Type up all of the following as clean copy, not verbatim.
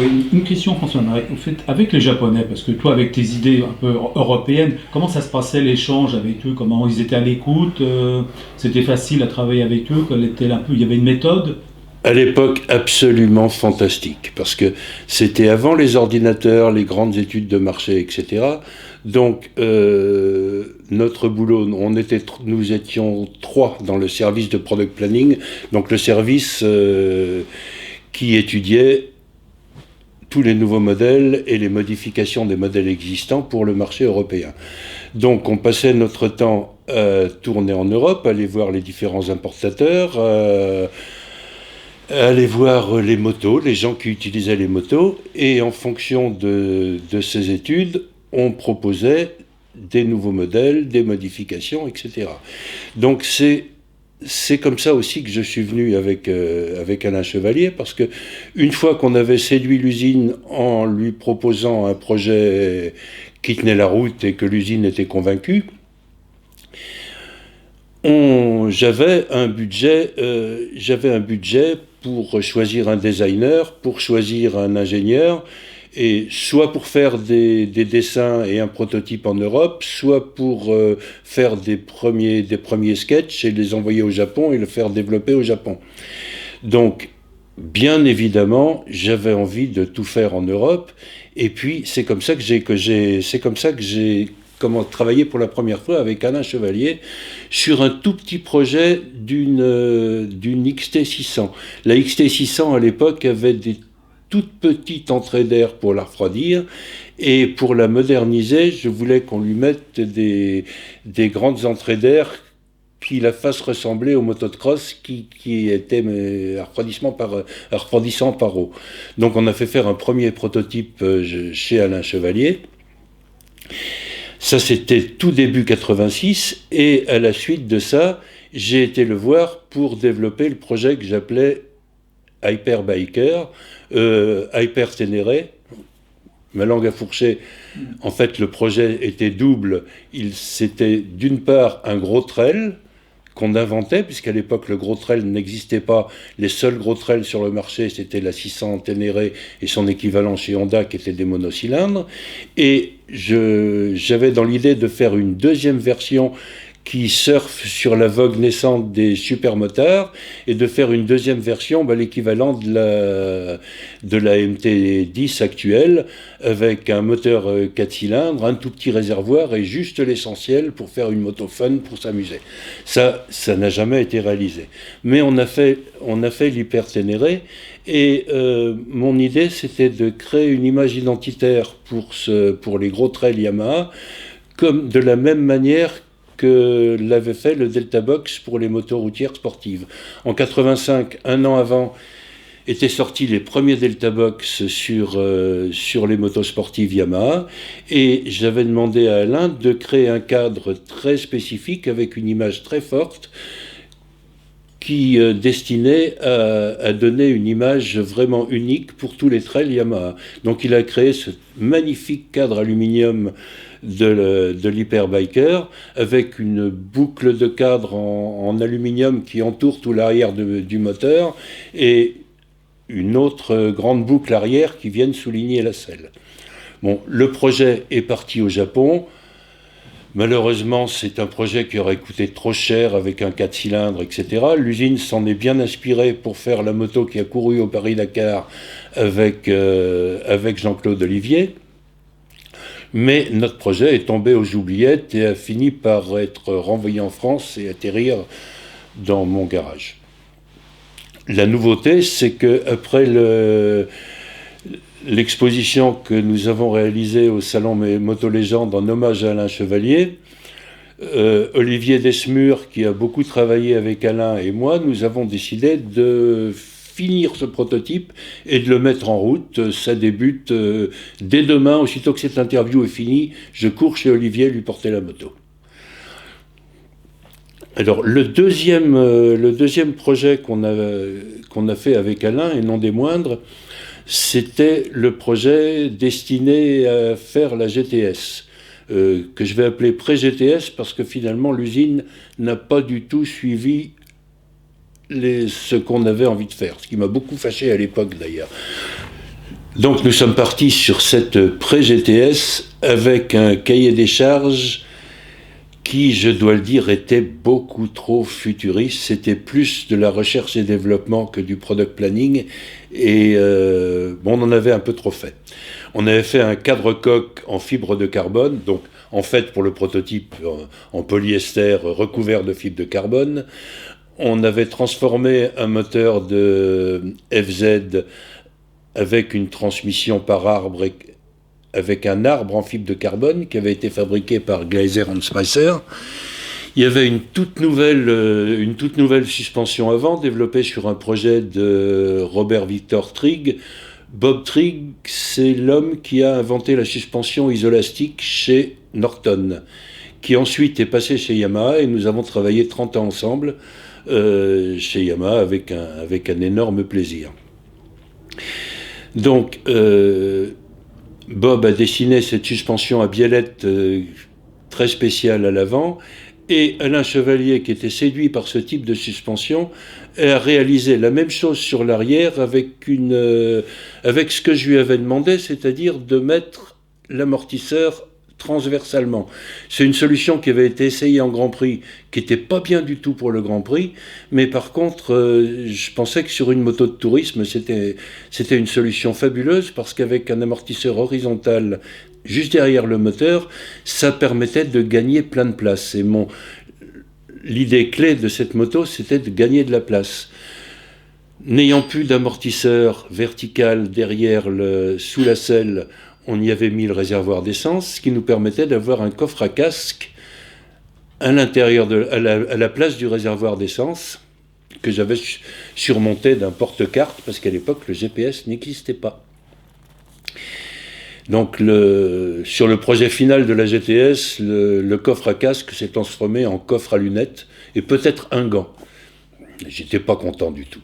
Oui, une question, François-Marie. Au fait, avec les Japonais, parce que toi, avec tes idées un peu européennes, comment ça se passait l'échange avec eux? Comment ils étaient à l'écoute? C'était facile à travailler avec eux? Il y avait une méthode? À l'époque, absolument fantastique, parce que c'était avant les ordinateurs, les grandes études de marché, etc. Donc, notre boulot, nous étions trois dans le service de product planning, donc le service qui étudiait tous les nouveaux modèles et les modifications des modèles existants pour le marché européen. Donc, on passait notre temps à tourner en Europe, à aller voir les différents importateurs, aller voir les motos, les gens qui utilisaient les motos, et en fonction de ces études, on proposait des nouveaux modèles, des modifications, etc. Donc c'est comme ça aussi que je suis venu avec Alain Chevalier, parce que une fois qu'on avait séduit l'usine en lui proposant un projet qui tenait la route et que l'usine était convaincue, j'avais un budget pour choisir un designer, pour choisir un ingénieur, et soit pour faire des dessins et un prototype en Europe, soit pour faire des premiers sketchs et les envoyer au Japon et le faire développer au Japon. Donc, bien évidemment, j'avais envie de tout faire en Europe, et puis c'est comme ça que j'ai comment travailler pour la première fois avec Alain Chevalier sur un tout petit projet d'une XT600. La XT600 à l'époque avait des toutes petites entrées d'air pour la refroidir, et pour la moderniser, je voulais qu'on lui mette des grandes entrées d'air qui la fassent ressembler aux motos de cross qui étaient refroidissant par eau. Donc on a fait faire un premier prototype chez Alain Chevalier. Ça, c'était tout début 86, et à la suite de ça, j'ai été le voir pour développer le projet que j'appelais Hyperbiker, Hyper Ténéré. Ma langue a fourché. En fait, le projet était double. C'était d'une part un gros trail qu'on inventait, puisqu'à l'époque le gros trail n'existait pas. Les seuls gros trails sur le marché, c'était la 600 Ténéré et son équivalent chez Honda, qui était des monocylindres. Et j'avais dans l'idée de faire une deuxième version qui surfe sur la vogue naissante des supermotards, et de faire une deuxième version, l'équivalent de la MT-10 actuelle, avec un moteur 4 cylindres, un tout petit réservoir et juste l'essentiel pour faire une moto fun pour s'amuser. Ça n'a jamais été réalisé. Mais on a fait l'hyperténéré, et mon idée, c'était de créer une image identitaire pour les gros trails Yamaha, comme de la même manière que l'avait fait le Delta Box pour les motos routières sportives. En 85, un an avant, étaient sortis les premiers Delta Box sur les motos sportives Yamaha, et j'avais demandé à Alain de créer un cadre très spécifique avec une image très forte qui destinait à donner une image vraiment unique pour tous les trails Yamaha. Donc il a créé ce magnifique cadre aluminium de l'Hyperbiker, avec une boucle de cadre en aluminium qui entoure tout l'arrière du moteur, et une autre grande boucle arrière qui vient souligner la selle. Bon, le projet est parti au Japon. Malheureusement, c'est un projet qui aurait coûté trop cher avec un 4 cylindres, etc. L'usine s'en est bien inspirée pour faire la moto qui a couru au Paris-Dakar avec Jean-Claude Olivier. Mais notre projet est tombé aux oubliettes et a fini par être renvoyé en France et atterrir dans mon garage. La nouveauté, c'est qu'après l'exposition que nous avons réalisée au Salon Moto Légende en hommage à Alain Chevalier, Olivier Desmures, qui a beaucoup travaillé avec Alain et moi, nous avons décidé de finir ce prototype et de le mettre en route. Ça débute dès demain. Aussitôt que cette interview est finie, je cours chez Olivier lui porter la moto. Alors le deuxième projet qu'on a fait avec Alain, et non des moindres, c'était le projet destiné à faire la GTS, que je vais appeler pré-GTS, parce que finalement l'usine n'a pas du tout suivi ce qu'on avait envie de faire, ce qui m'a beaucoup fâché à l'époque d'ailleurs. Donc nous sommes partis sur cette pré-GTS avec un cahier des charges qui, je dois le dire, était beaucoup trop futuriste. C'était plus de la recherche et développement que du product planning. Et on en avait un peu trop fait. On avait fait un cadre-coque en fibre de carbone, donc en fait pour le prototype en polyester recouvert de fibre de carbone. On avait transformé un moteur de FZ avec une transmission par arbre, avec un arbre en fibre de carbone qui avait été fabriqué par Gleiser & Spicer. Il y avait une toute nouvelle suspension avant, développée sur un projet de Robert Victor Trigg. Bob Trigg, c'est l'homme qui a inventé la suspension isolastique chez Norton, qui ensuite est passé chez Yamaha, et nous avons travaillé 30 ans ensemble chez Yamaha avec un énorme plaisir. Donc, Bob a dessiné cette suspension à biellette très spéciale à l'avant, et Alain Chevalier, qui était séduit par ce type de suspension, a réalisé la même chose sur l'arrière avec ce que je lui avais demandé, c'est-à-dire de mettre l'amortisseur transversalement. C'est une solution qui avait été essayée en Grand Prix, qui n'était pas bien du tout pour le Grand Prix, mais par contre, je pensais que sur une moto de tourisme, c'était une solution fabuleuse, parce qu'avec un amortisseur horizontal juste derrière le moteur, ça permettait de gagner plein de place. Et l'idée clé de cette moto, c'était de gagner de la place. N'ayant plus d'amortisseur vertical derrière sous la selle, on y avait mis le réservoir d'essence, ce qui nous permettait d'avoir un coffre à casque à l'intérieur à la place du réservoir d'essence, que j'avais surmonté d'un porte-carte, parce qu'à l'époque, le GPS n'existait pas. Donc, sur le projet final de la GTS, le coffre à casque s'est transformé en coffre à lunettes, et peut-être un gant. J'étais pas content du tout.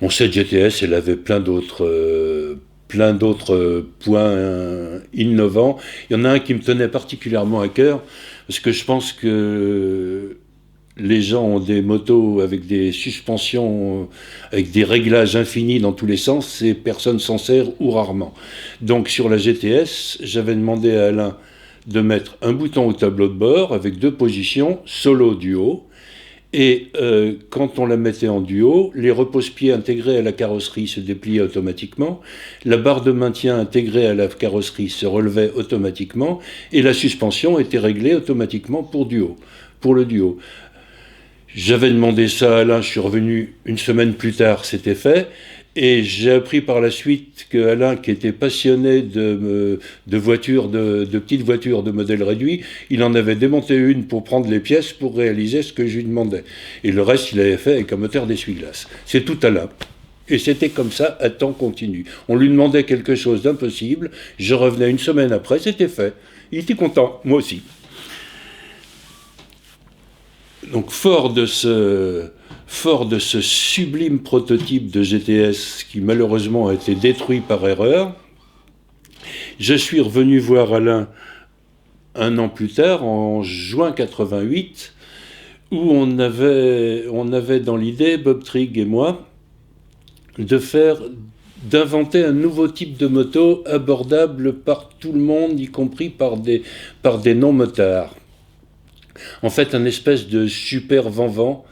Bon, cette GTS, elle avait plein d'autres points innovants. Il y en a un qui me tenait particulièrement à cœur, parce que je pense que les gens ont des motos avec des suspensions, avec des réglages infinis dans tous les sens, et personne s'en sert ou rarement. Donc sur la GTS, j'avais demandé à Alain de mettre un bouton au tableau de bord avec 2 positions, solo, duo. Et quand on la mettait en duo, les repose-pieds intégrés à la carrosserie se dépliaient automatiquement, la barre de maintien intégrée à la carrosserie se relevait automatiquement, et la suspension était réglée automatiquement pour le duo. J'avais demandé ça à Alain, je suis revenu une semaine plus tard, c'était fait, et j'ai appris par la suite que Alain, qui était passionné de petites voitures de modèle réduit, il en avait démonté une pour prendre les pièces pour réaliser ce que je lui demandais. Et le reste, il avait fait avec un moteur d'essuie-glace. C'est tout Alain. Et c'était comme ça à temps continu. On lui demandait quelque chose d'impossible, je revenais une semaine après, c'était fait. Il était content, moi aussi. Donc fort de ce sublime prototype de GTS qui malheureusement a été détruit par erreur, je suis revenu voir Alain un an plus tard, en juin 88, où on avait dans l'idée, Bob Trigg et moi, d'inventer un nouveau type de moto abordable par tout le monde, y compris par des non-motards. En fait, un espèce de super Van-Van,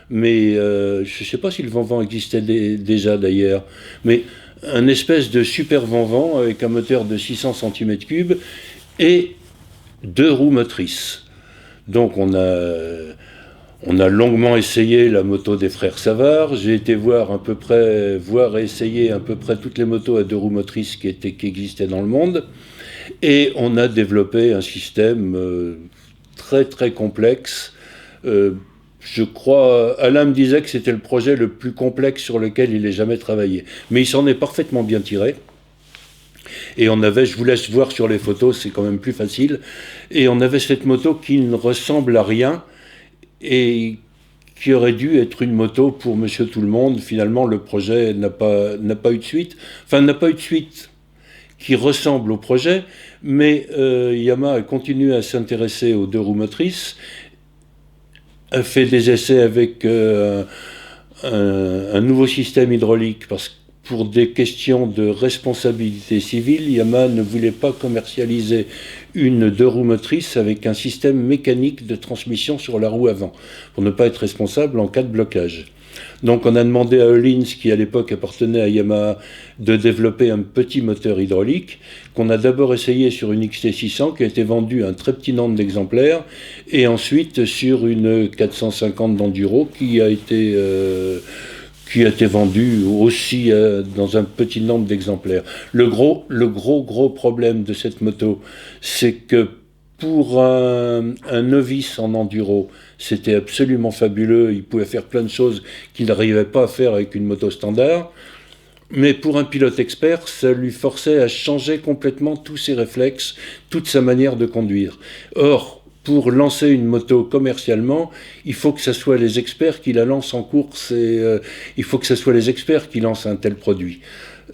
mais je ne sais pas si le Van-Van existait déjà d'ailleurs, mais un espèce de super Van-Van avec un moteur de 600 cm3 et 2 roues motrices. Donc on a longuement essayé la moto des frères Savard. J'ai été voir et essayer à peu près toutes les motos à 2 roues motrices qui existaient dans le monde, et on a développé un système très très complexe. Je crois, Alain me disait que c'était le projet le plus complexe sur lequel il ait jamais travaillé. Mais il s'en est parfaitement bien tiré. Et je vous laisse voir sur les photos, c'est quand même plus facile. Et on avait cette moto qui ne ressemble à rien et qui aurait dû être une moto pour Monsieur Tout-le-Monde. Finalement, le projet n'a pas eu de suite. Enfin, n'a pas eu de suite qui ressemble au projet, mais Yamaha a continué à s'intéresser aux 2 roues motrices, a fait des essais avec un nouveau système hydraulique pour des questions de responsabilité civile, Yamaha ne voulait pas commercialiser une deux-roues motrices avec un système mécanique de transmission sur la roue avant, pour ne pas être responsable en cas de blocage. Donc on a demandé à Öhlins, qui à l'époque appartenait à Yamaha, de développer un petit moteur hydraulique, qu'on a d'abord essayé sur une XT600 qui a été vendue à un très petit nombre d'exemplaires, et ensuite sur une 450 d'enduro qui a été vendue aussi dans un petit nombre d'exemplaires. Le gros problème de cette moto, c'est que pour un novice en enduro, c'était absolument fabuleux, il pouvait faire plein de choses qu'il n'arrivait pas à faire avec une moto standard, mais pour un pilote expert, ça lui forçait à changer complètement tous ses réflexes, toute sa manière de conduire. Or, pour lancer une moto commercialement, il faut que ce soit les experts qui la lancent en course et il faut que ce soit les experts qui lancent un tel produit.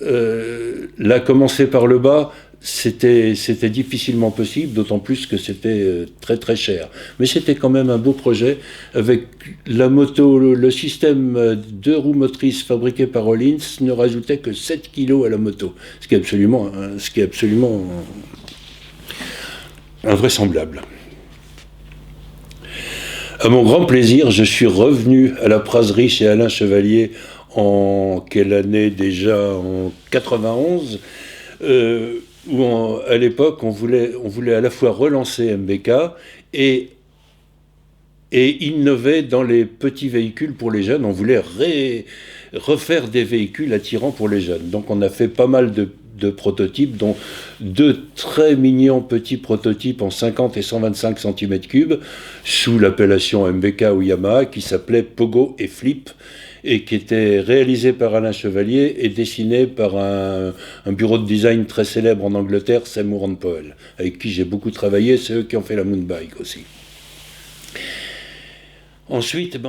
Là, commencer par le bas, c'était difficilement possible, d'autant plus que c'était très très cher. Mais c'était quand même un beau projet avec la moto, le système deux roues motrices fabriqué par Öhlins ne rajoutait que 7 kg à la moto, ce qui est absolument invraisemblable. À mon grand plaisir, je suis revenu à la Praserie chez Alain Chevalier en quelle année déjà? En 91, où à l'époque on voulait à la fois relancer MBK et innover dans les petits véhicules pour les jeunes. On voulait refaire des véhicules attirants pour les jeunes. Donc on a fait pas mal de prototypes, dont 2 très mignons petits prototypes en 50 et 125 cm3, sous l'appellation MBK ou Yamaha, qui s'appelaient Pogo et Flip, et qui étaient réalisés par Alain Chevalier et dessinés par un bureau de design très célèbre en Angleterre, Seymour & Powell, avec qui j'ai beaucoup travaillé. C'est eux qui ont fait la Mounbike aussi. Ensuite.